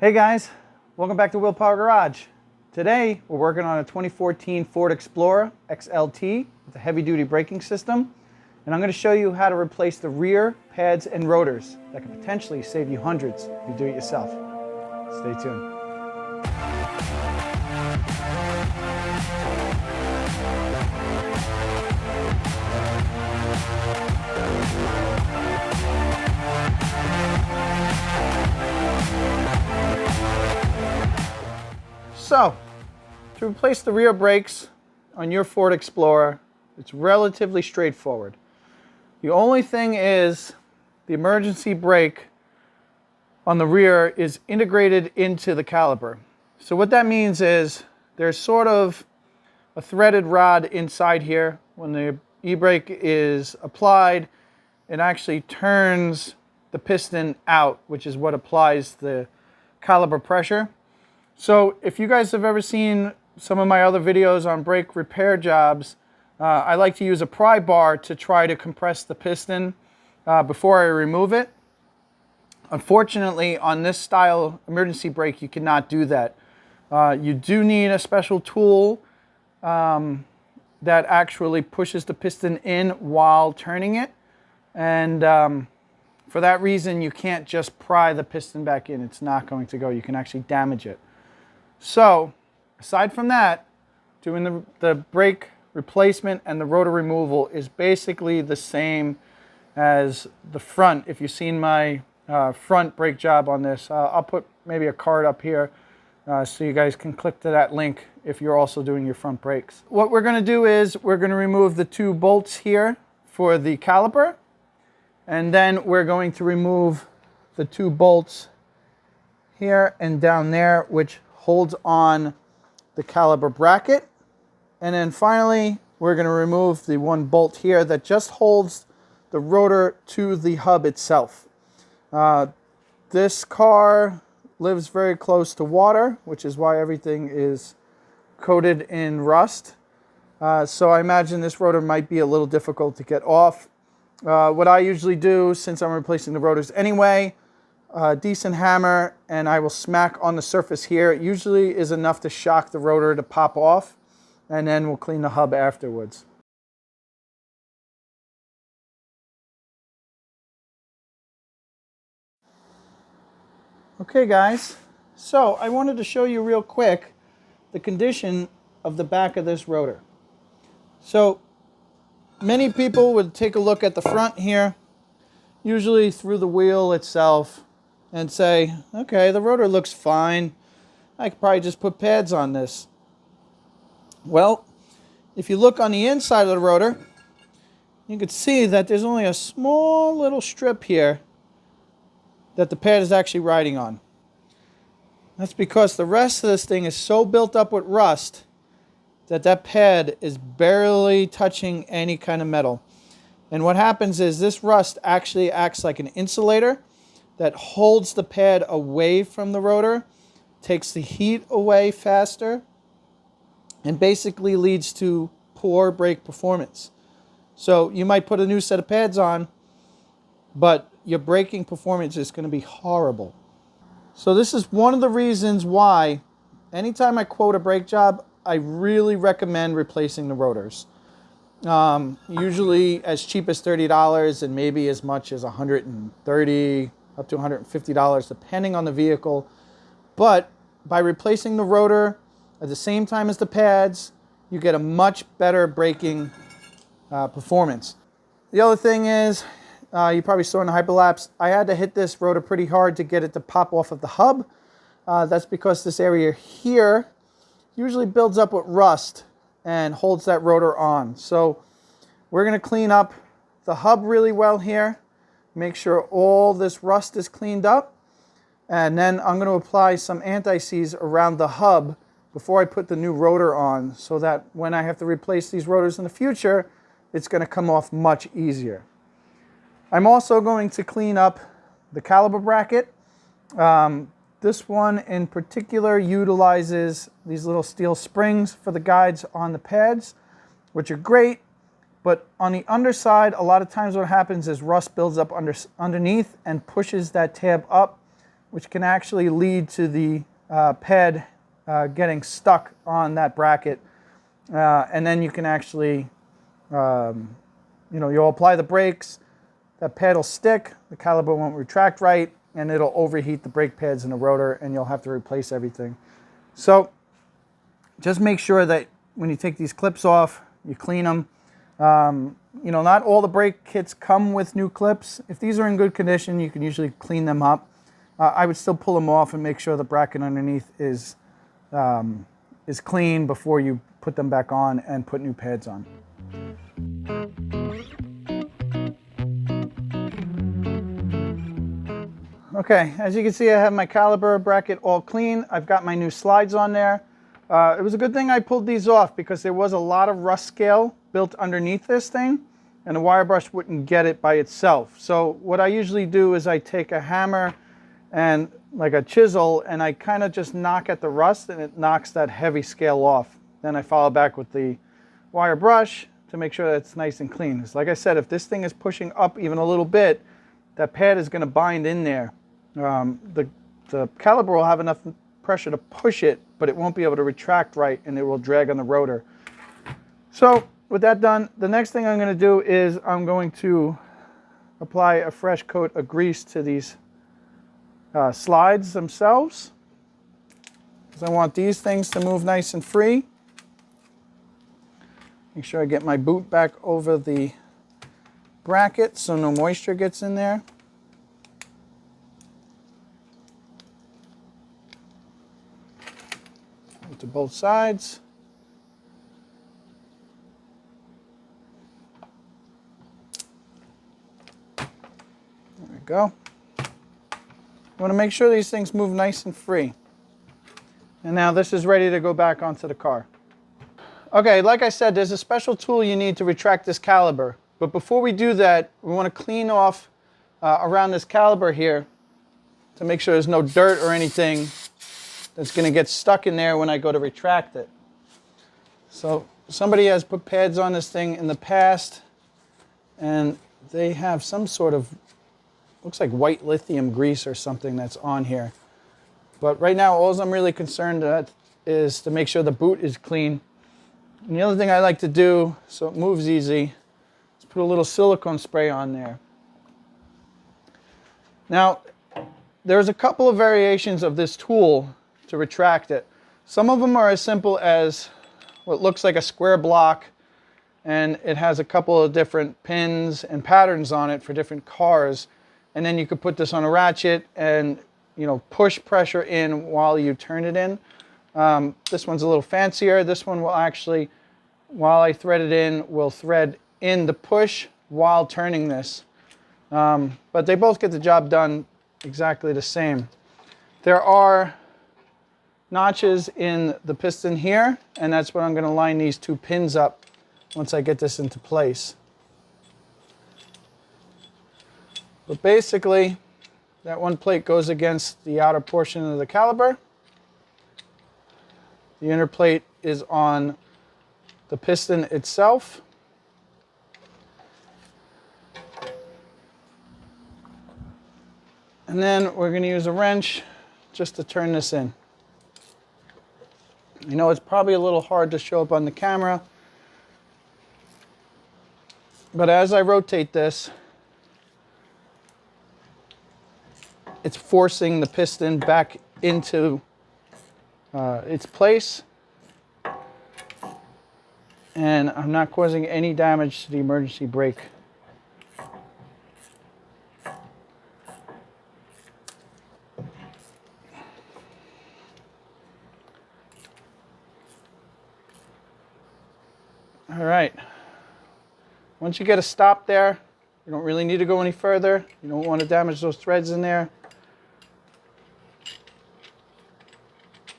Hey guys, welcome back to Willpower Garage. Today we're working on a 2014 Ford Explorer XLT with a heavy-duty braking system, and I'm going to show you how to replace the rear pads and rotors that can potentially save you hundreds if you do it yourself. Stay tuned. So, to replace the rear brakes on your Ford Explorer, it's relatively straightforward. The only thing is the emergency brake on the rear is integrated into the caliper. So what that means is there's sort of a threaded rod inside here. When the e-brake is applied, it actually turns the piston out, which is what applies the caliper pressure. So if you guys have ever seen some of my other videos on brake repair jobs, I like to use a pry bar to try to compress the piston before I remove it. Unfortunately, on this style emergency brake, you cannot do that. You do need a special tool that actually pushes the piston in while turning it. And for that reason, you can't just pry the piston back in. It's not going to go. You can actually damage it. So, aside from that, doing the brake replacement and the rotor removal is basically the same as the front. If you've seen my front brake job on this, I'll put maybe a card up here so you guys can click to that link if you're also doing your front brakes. What we're going to do is we're going to remove the two bolts here for the caliper, and then we're going to remove the two bolts here and down there, which holds on the caliper bracket. And then finally, we're going to remove the one bolt here that just holds the rotor to the hub itself. This car lives very close to water, which is why everything is coated in rust. So I imagine this rotor might be a little difficult to get off. What I usually do, since I'm replacing the rotors anyway, a decent hammer, and I will smack on the surface here. It usually is enough to shock the rotor to pop off, and then we'll clean the hub afterwards. Okay guys, so I wanted to show you real quick the condition of the back of this rotor. So many people would take a look at the front here, usually through the wheel itself, and say, okay, the rotor looks fine. I could probably just put pads on this. Well, if you look on the inside of the rotor, you can see that there's only a small little strip here that the pad is actually riding on. That's because the rest of this thing is so built up with rust that that pad is barely touching any kind of metal. And what happens is this rust actually acts like an insulator that holds the pad away from the rotor, takes the heat away faster, and basically leads to poor brake performance. So you might put a new set of pads on, but your braking performance is going to be horrible. So this is one of the reasons why anytime I quote a brake job, I really recommend replacing the rotors. Usually as cheap as $30 and maybe as much as $130 up to $150 depending on the vehicle. But by replacing the rotor at the same time as the pads, you get a much better braking performance. The other thing is, you probably saw in the hyperlapse, I had to hit this rotor pretty hard to get it to pop off of the hub. That's because this area here usually builds up with rust and holds that rotor on. So we're going to clean up the hub really well here. Make sure all this rust is cleaned up. And then I'm going to apply some anti-seize around the hub before I put the new rotor on, so that when I have to replace these rotors in the future, it's going to come off much easier. I'm also going to clean up the caliper bracket. This one in particular utilizes these little steel springs for the guides on the pads, which are great. But on the underside, a lot of times what happens is rust builds up underneath and pushes that tab up, which can actually lead to the pad getting stuck on that bracket. And then you can actually, you'll apply the brakes, that pad will stick, the caliper won't retract right, and it'll overheat the brake pads in the rotor, and you'll have to replace everything. So just make sure that when you take these clips off, you clean them. Not all the brake kits come with new clips. If these are in good condition, you can usually clean them up. I would still pull them off and make sure the bracket underneath is clean before you put them back on and put new pads on. Okay, as you can see, I have my caliper bracket all clean. I've got my new slides on there. It was a good thing I pulled these off because there was a lot of rust scale built underneath this thing, and the wire brush wouldn't get it by itself. So what I usually do is I take a hammer and like a chisel, and I kind of just knock at the rust, and it knocks that heavy scale off. Then I follow back with the wire brush to make sure that it's nice and clean. Like I said, if this thing is pushing up even a little bit, that pad is going to bind in there. The caliper will have enough pressure to push it, but it won't be able to retract right, and it will drag on the rotor. So with that done, the next thing I'm going to do is I'm going to apply a fresh coat of grease to these slides themselves, because I want these things to move nice and free. Make sure I get my boot back over the bracket so no moisture gets in there. To both sides. There we go. You want to make sure these things move nice and free. And now this is ready to go back onto the car. Okay, like I said, there's a special tool you need to retract this caliper. But before we do that, we want to clean off around this caliper here to make sure there's no dirt or anything that's going to get stuck in there when I go to retract it. So somebody has put pads on this thing in the past, and they have some sort of, looks like white lithium grease or something that's on here. But right now, all I'm really concerned with is to make sure the boot is clean. And the other thing I like to do, so it moves easy, is put a little silicone spray on there. Now, there's a couple of variations of this tool to retract it. Some of them are as simple as what looks like a square block, and it has a couple of different pins and patterns on it for different cars, and then you could put this on a ratchet and push pressure in while you turn it in. This one's a little fancier. This one will actually, while I thread it in, will thread in the push while turning this. But they both get the job done exactly the same. There are notches in the piston here, and that's what I'm going to line these two pins up once I get this into place. But basically, that one plate goes against the outer portion of the caliper. The inner plate is on the piston itself. And then we're going to use a wrench just to turn this in. It's probably a little hard to show up on the camera, but as I rotate this, it's forcing the piston back into its place, and I'm not causing any damage to the emergency brake. All right, once you get a stop there, you don't really need to go any further. You don't want to damage those threads in there.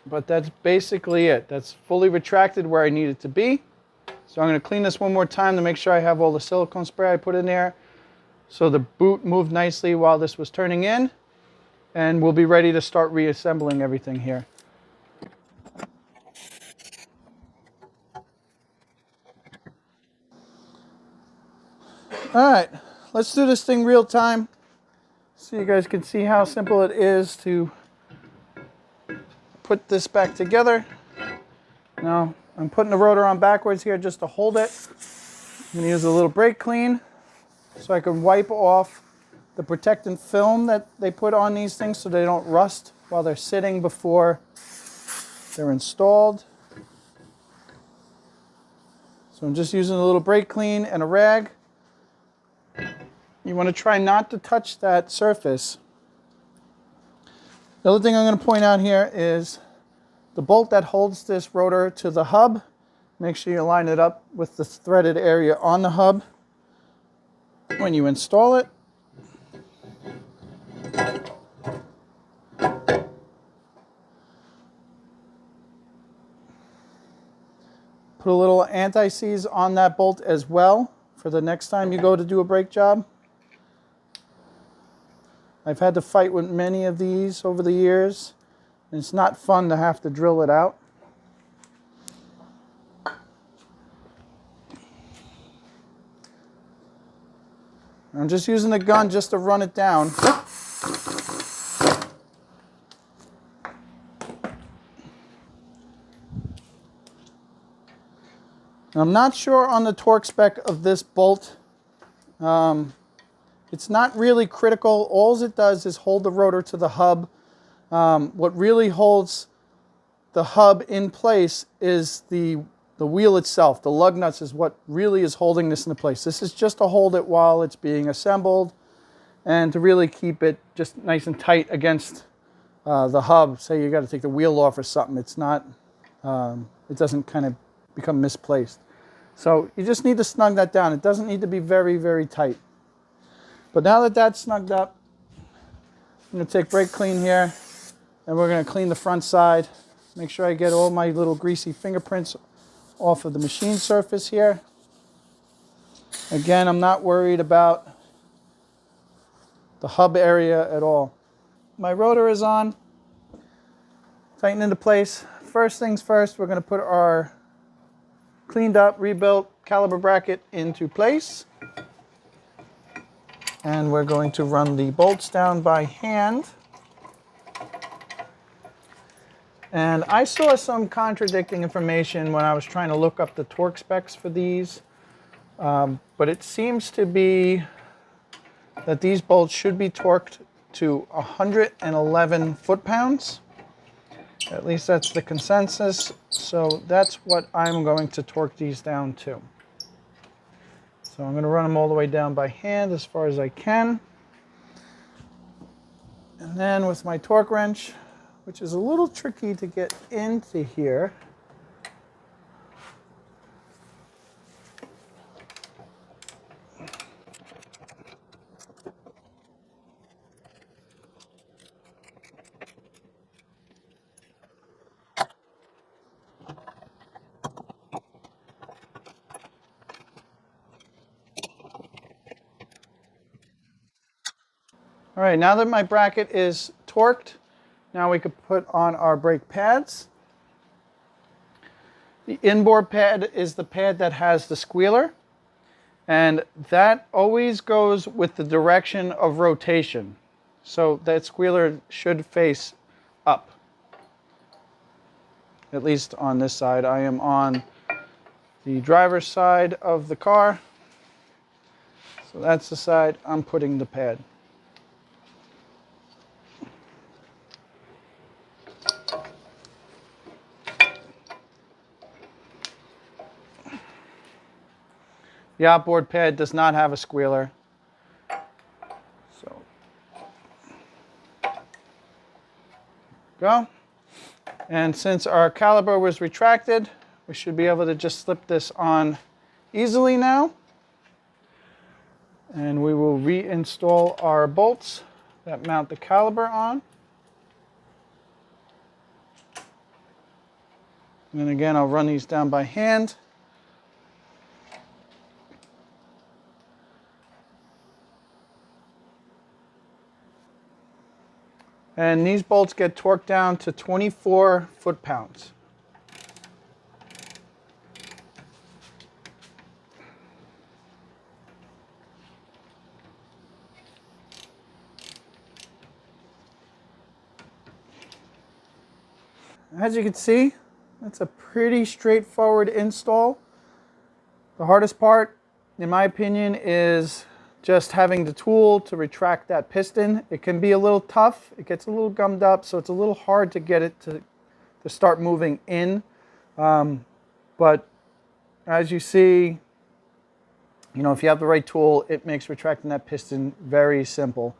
But that's basically it. That's fully retracted where I need it to be. So I'm going to clean this one more time to make sure I have all the silicone spray I put in there. So the boot moved nicely while this was turning in, and we'll be ready to start reassembling everything here. All right, let's do this thing real time. so you guys can see how simple it is to put this back together. Now I'm putting the rotor on backwards here just to hold it. I'm going to use a little brake clean so I can wipe off the protectant film that they put on these things so they don't rust while they're sitting before they're installed. So I'm just using a little brake clean and a rag. You want to try not to touch that surface. The other thing I'm going to point out here is the bolt that holds this rotor to the hub. Make sure you line it up with the threaded area on the hub when you install it. Put a little anti-seize on that bolt as well for the next time you go to do a brake job. I've had to fight with many of these over the years, and it's not fun to have to drill it out. I'm just using the gun just to run it down. I'm not sure on the torque spec of this bolt. It's not really critical. All it does is hold the rotor to the hub. What really holds the hub in place is the wheel itself. The lug nuts is what really is holding this into place. This is just to hold it while it's being assembled and to really keep it just nice and tight against the hub. Say you got to take the wheel off or something. It's not, it doesn't kind of become misplaced. So you just need to snug that down. It doesn't need to be very, very tight. But now that that's snugged up, I'm going to take brake clean here and we're going to clean the front side. Make sure I get all my little greasy fingerprints off of the machine surface here. Again, I'm not worried about the hub area at all. My rotor is on, tighten into place. First things first, we're going to put our cleaned up, rebuilt caliper bracket into place. And we're going to run the bolts down by hand. And I saw some contradicting information when I was trying to look up the torque specs for these. But it seems to be that these bolts should be torqued to 111 foot-pounds. At least that's the consensus. So that's what I'm going to torque these down to. So I'm going to run them all the way down by hand as far as I can. And then with my torque wrench, which is a little tricky to get into here, all right, now that my bracket is torqued, now we could put on our brake pads. The inboard pad is the pad that has the squealer, and that always goes with the direction of rotation. So that squealer should face up. At least on this side. I am on the driver's side of the car. So that's the side I'm putting the pad. The outboard pad does not have a squealer. So, go. And since our caliper was retracted, we should be able to just slip this on easily now. And we will reinstall our bolts that mount the caliper on. And then again, I'll run these down by hand. And these bolts get torqued down to 24 foot-pounds. as you can see, that's a pretty straightforward install. The hardest part, in my opinion, is just having the tool to retract that piston. It can be a little tough. It gets a little gummed up, so it's a little hard to get it to start moving in. But as you see, you know, if you have the right tool, it makes retracting that piston very simple.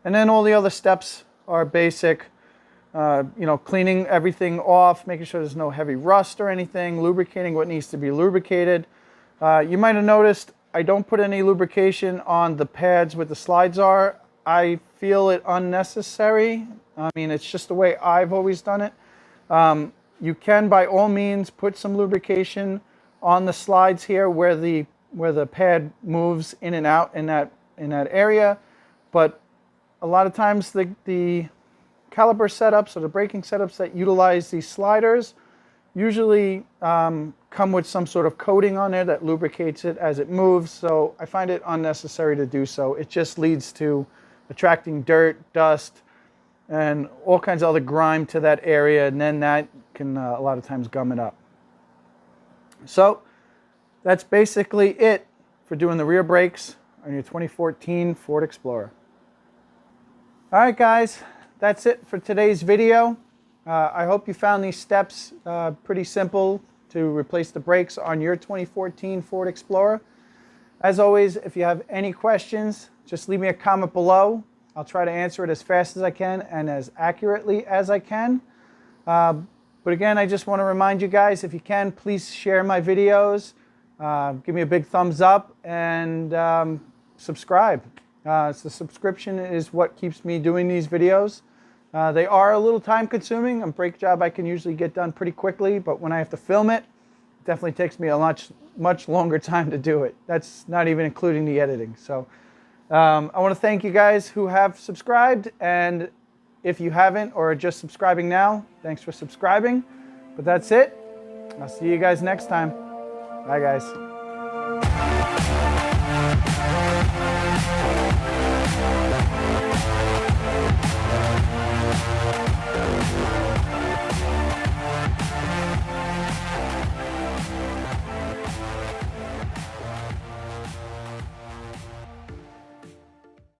And then all the other steps are basic. You know, cleaning everything off, making sure there's no heavy rust or anything, lubricating what needs to be lubricated. You might have noticed I don't put any lubrication on the pads where the slides are. I feel it unnecessary. I mean, it's just the way I've always done it. You can, by all means, put some lubrication on the slides here where the pad moves in and out in that area. But a lot of times the caliper setups or the braking setups that utilize these sliders usually come with some sort of coating on there that lubricates it as it moves, so I find it unnecessary to do so. It just leads to attracting dirt, dust, and all kinds of other grime to that area, and then that can a lot of times gum it up. So that's basically it for doing the rear brakes on your 2014 Ford Explorer. All right, guys, that's it for today's video. I hope you found these steps pretty simple to replace the brakes on your 2014 Ford Explorer. As always, if you have any questions, just leave me a comment below. I'll try to answer it as fast as I can and as accurately as I can. But again, I just want to remind you guys, if you can, please share my videos, give me a big thumbs up, and subscribe. So the subscription is what keeps me doing these videos. They are a little time consuming. A brake job I can usually get done pretty quickly, but when I have to film it, it definitely takes me a much longer time to do it. That's not even including the editing. So I want to thank you guys who have subscribed, and if you haven't or are just subscribing now, thanks for subscribing. But that's it. I'll see you guys next time. Bye, guys.